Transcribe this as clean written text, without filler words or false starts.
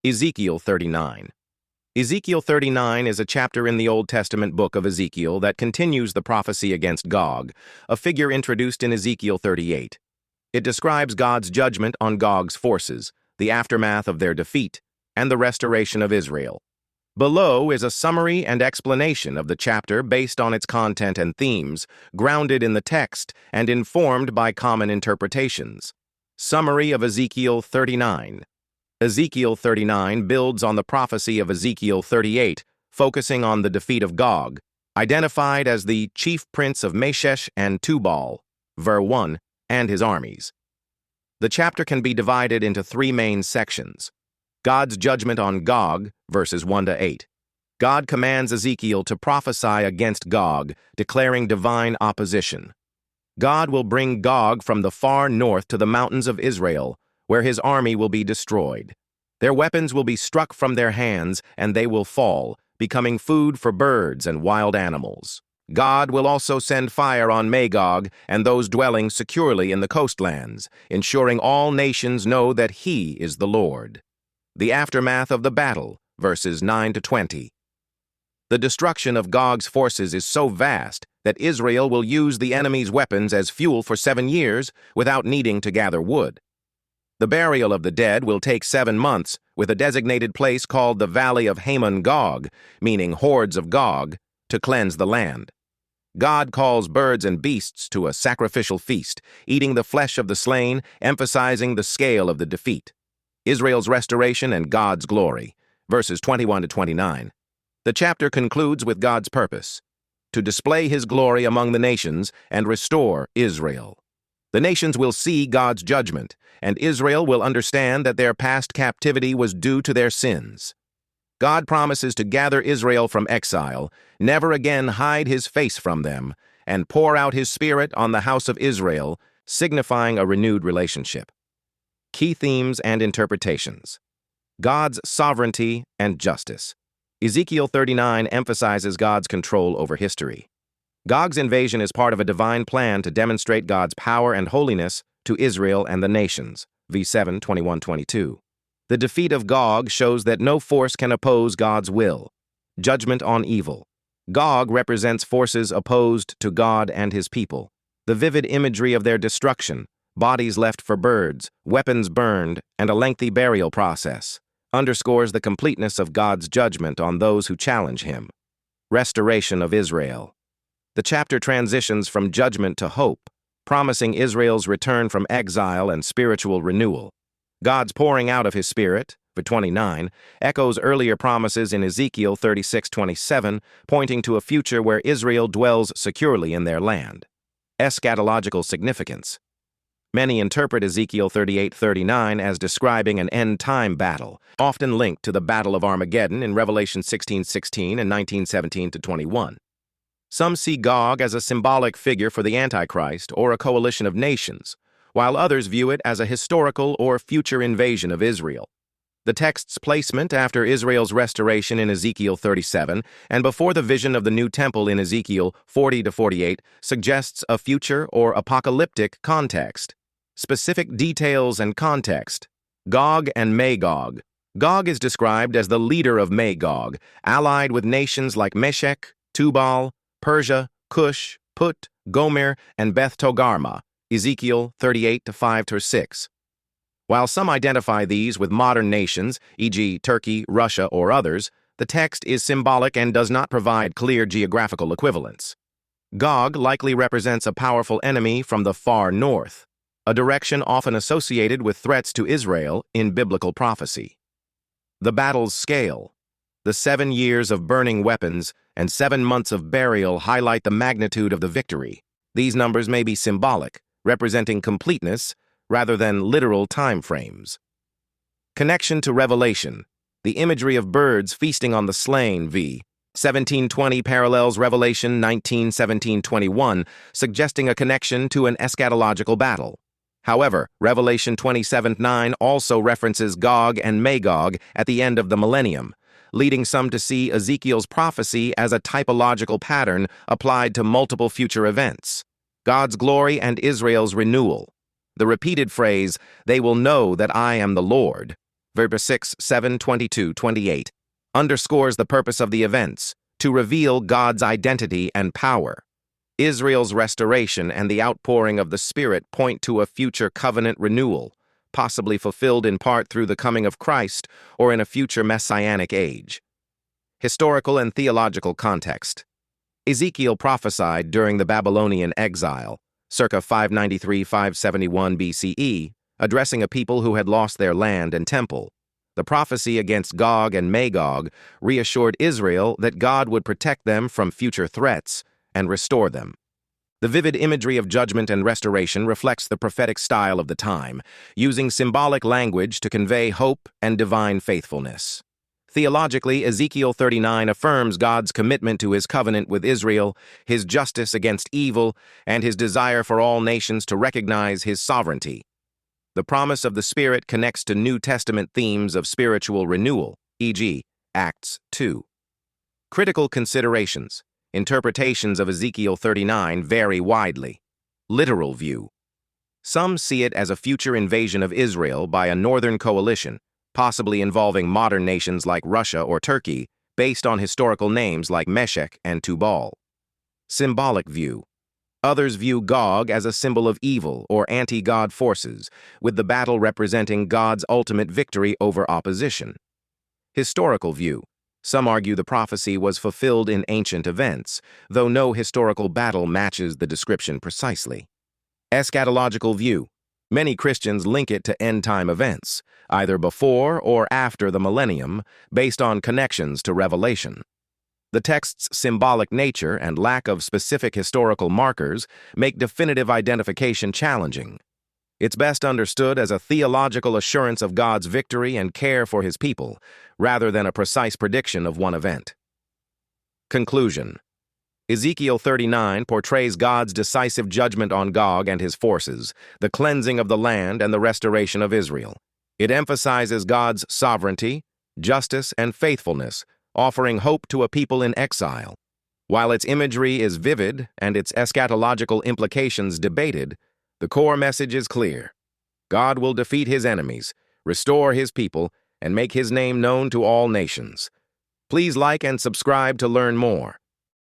Ezekiel 39. Ezekiel 39 is a chapter in the Old Testament book of Ezekiel that continues the prophecy against Gog, a figure introduced in Ezekiel 38. It describes God's judgment on Gog's forces, the aftermath of their defeat, and the restoration of Israel. Below is a summary and explanation of the chapter based on its content and themes, grounded in the text and informed by common interpretations. Summary of Ezekiel 39. Ezekiel 39 builds on the prophecy of Ezekiel 38, focusing on the defeat of Gog, identified as the chief prince of Meshech and Tubal, ver 1, and his armies. The chapter can be divided into three main sections. God's judgment on Gog, verses 1 to 8. God commands Ezekiel to prophesy against Gog, declaring divine opposition. God will bring Gog from the far north to the mountains of Israel, where his army will be destroyed. Their weapons will be struck from their hands, and they will fall, becoming food for birds and wild animals. God will also send fire on Magog and those dwelling securely in the coastlands, ensuring all nations know that he is the Lord. The aftermath of the battle, verses 9 to 20. The destruction of Gog's forces is so vast that Israel will use the enemy's weapons as fuel for 7 years without needing to gather wood. The burial of the dead will take 7 months, with a designated place called the Valley of Hamon Gog, meaning hordes of Gog, to cleanse the land. God calls birds and beasts to a sacrificial feast, eating the flesh of the slain, emphasizing the scale of the defeat. Israel's restoration and God's glory, verses 21 to 29. The chapter concludes with God's purpose, to display his glory among the nations and restore Israel. The nations will see God's judgment, and Israel will understand that their past captivity was due to their sins. God promises to gather Israel from exile, never again hide his face from them, and pour out his Spirit on the house of Israel, signifying a renewed relationship. Key themes and interpretations. God's sovereignty and justice. Ezekiel 39 emphasizes God's control over history. Gog's invasion is part of a divine plan to demonstrate God's power and holiness to Israel and the nations, v7, 21-22. The defeat of Gog shows that no force can oppose God's will. Judgment on evil. Gog represents forces opposed to God and his people. The vivid imagery of their destruction, bodies left for birds, weapons burned, and a lengthy burial process, underscores the completeness of God's judgment on those who challenge him. Restoration of Israel. The chapter transitions from judgment to hope, promising Israel's return from exile and spiritual renewal. God's pouring out of his Spirit, for 29, echoes earlier promises in Ezekiel 36:27, pointing to a future where Israel dwells securely in their land. Eschatological significance. Many interpret Ezekiel 38:39 as describing an end-time battle, often linked to the Battle of Armageddon in Revelation 16:16 and 19:17-21. Some see Gog as a symbolic figure for the Antichrist or a coalition of nations, while others view it as a historical or future invasion of Israel. The text's placement after Israel's restoration in Ezekiel 37 and before the vision of the new temple in Ezekiel 40-48 suggests a future or apocalyptic context. Specific details and context. Gog and Magog. Gog is described as the leader of Magog, allied with nations like Meshech, Tubal, Persia, Cush, Put, Gomer, and Beth Togarmah, Ezekiel 38-5-6. While some identify these with modern nations, e.g. Turkey, Russia, or others, the text is symbolic and does not provide clear geographical equivalence. Gog likely represents a powerful enemy from the far north, a direction often associated with threats to Israel in biblical prophecy. The battle's scale. The 7 years of burning weapons and 7 months of burial highlight the magnitude of the victory. These numbers may be symbolic, representing completeness rather than literal time frames. Connection to Revelation. The imagery of birds feasting on the slain, v. 17:20 parallels Revelation 19:17-21, suggesting a connection to an eschatological battle. However, Revelation 27:9 also references Gog and Magog at the end of the millennium, leading some to see Ezekiel's prophecy as a typological pattern applied to multiple future events. God's glory and Israel's renewal. The repeated phrase, "They will know that I am the Lord," verse 6, 7, 22, 28, underscores the purpose of the events, to reveal God's identity and power. Israel's restoration and the outpouring of the Spirit point to a future covenant renewal, possibly fulfilled in part through the coming of Christ or in a future messianic age. Historical and theological context. Ezekiel prophesied during the Babylonian exile, circa 593-571 BCE, addressing a people who had lost their land and temple. The prophecy against Gog and Magog reassured Israel that God would protect them from future threats and restore them. The vivid imagery of judgment and restoration reflects the prophetic style of the time, using symbolic language to convey hope and divine faithfulness. Theologically, Ezekiel 39 affirms God's commitment to his covenant with Israel, his justice against evil, and his desire for all nations to recognize his sovereignty. The promise of the Spirit connects to New Testament themes of spiritual renewal, e.g., Acts 2. Critical considerations. Interpretations of Ezekiel 39 vary widely. Literal view. Some see it as a future invasion of Israel by a northern coalition, possibly involving modern nations like Russia or Turkey, based on historical names like Meshech and Tubal. Symbolic view. Others view Gog as a symbol of evil or anti-God forces, with the battle representing God's ultimate victory over opposition. Historical view. Some argue the prophecy was fulfilled in ancient events, though no historical battle matches the description precisely. Eschatological view. Many Christians link it to end-time events, either before or after the millennium, based on connections to Revelation. The text's symbolic nature and lack of specific historical markers make definitive identification challenging. It's best understood as a theological assurance of God's victory and care for his people, rather than a precise prediction of one event. Conclusion. Ezekiel 39 portrays God's decisive judgment on Gog and his forces, the cleansing of the land and the restoration of Israel. It emphasizes God's sovereignty, justice, and faithfulness, offering hope to a people in exile. While its imagery is vivid and its eschatological implications debated, the core message is clear. God will defeat his enemies, restore his people, and make his name known to all nations. Please like and subscribe to learn more.